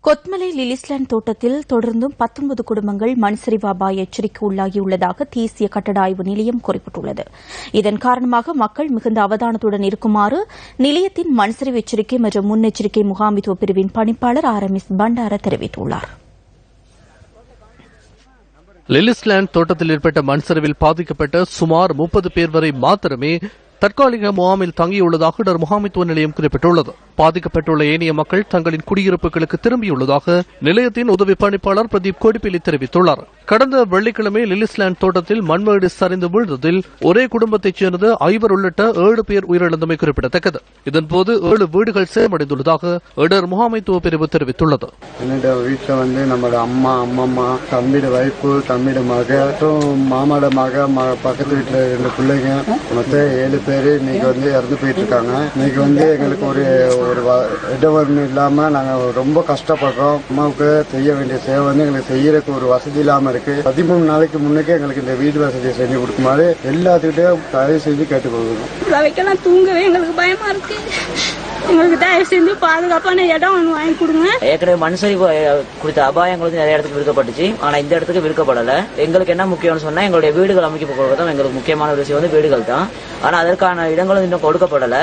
கொத்மலை லிலிஸ்லேண்ட் தோட்டத்தில் தொடர்ந்தும் 19 குடும்பங்கள் மண்சரிவு அபாய எச்சரிக்கை உள்ளாகியுள்ளதாக தேசிய கட்டட ஆய்வு நிலையம் குறிப்பிட்டுள்ளது. இதன் காரணமாக மக்கள் மிகுந்த அவதானத்துடன் இருக்குமாறு நிலையத்தின் மண்சரிவு எச்சரிக்கை மற்றும் முன்னெச்சரிக்கை முகாமித்துவ பிரிவின் பணிப்பாளர் RMS பண்டார தெரிவித்துள்ளார். லிலிஸ்லேண்ட் தோட்டத்தில் ஏற்பட்ட மண்சரிவில் பாதிக்கப்பட்ட சுமார் 30 பேர் வரை மாத்திரமே தற்காலிக முகாமில் தங்கியுள்ளதாக இடர் முகாமித்துவ நிலையம் குறிப்பிட்டுள்ளது. பாதிக்கப்பட்டுள்ள ஏனைய மக்கள் தங்களின் குடியிருப்புகளுக்கு திரும்பியுள்ளதாக நிலையத்தின் உதவி பணிப்பாளர் பிரதீப் கோடிப்பிலி தெரிவித்துள்ளார். கடந்த வெள்ளிக்கிழமை லிலிஸ்லேண்ட் தோட்டத்தில் மண்மேடு சரிந்து வீழ்ந்ததில் ஒரே குடும்பத்தைச் சேர்ந்த 5 உள்ளிட்ட 7 பேர் உயிரிழந்தமை குறிப்பிடத்தக்கது. இதன்போது 7 வீடுகள் சேதமடைந்துள்ளதாக இடர் முகாமைத்துவ பிரிவு தெரிவித்துள்ளது. வீட்டில் வந்து நம்மளோட அம்மா, அம்மம்மா, தம்பியோட வைப்பு, தம்பியோட மக, மாமாவோட மக, பக்கத்து வீட்டில் 2 பிள்ளைங்க, மொத்தம் 7 பேர் இன்னைக்கு வந்து இறந்து போயிட்டு இருக்காங்க. இன்னைக்கு வந்து எங்களுக்கு ஒரு இடவசதி இல்லாம நாங்க ரொம்ப கஷ்டப்படுறோம். அம்மாவுக்கு செய்ய வேண்டிய சேவை வந்து எங்களுக்கு செய்யறதுக்கு ஒரு வசதி இல்லாம இருக்கு. 13 நாளைக்கு முன்னுக்கே எங்களுக்கு இந்த வீடு வசதியை செஞ்சு கொடுக்குமாறு எல்லாத்துக்கிட்டையும் தயவு செஞ்சு கேட்டுக்கொள்கிறோம். தூங்கவே எங்களுக்கு பயமா இருக்கு. எங்களுக்கு தயவு செஞ்சு பாதுகாப்பான இடம் ஒன்று வாங்கி கொடுங்க. ஏற்கனவே மண்சரிவு குறித்த அபாயங்கள் வந்து நிறைய இடத்துக்கு விற்கப்பட்டுச்சு. ஆனா இந்த இடத்துக்கு விற்கப்படல. எங்களுக்கு என்ன முக்கியம்னு சொன்னா எங்களுடைய வீடுகள் அமைக்க போகிறது எங்களுக்கு முக்கியமான ஒரு விஷயம் வந்து வீடுகள் தான். ஆனா அதற்கான இடங்களும் இன்னும் கொடுக்கப்படல.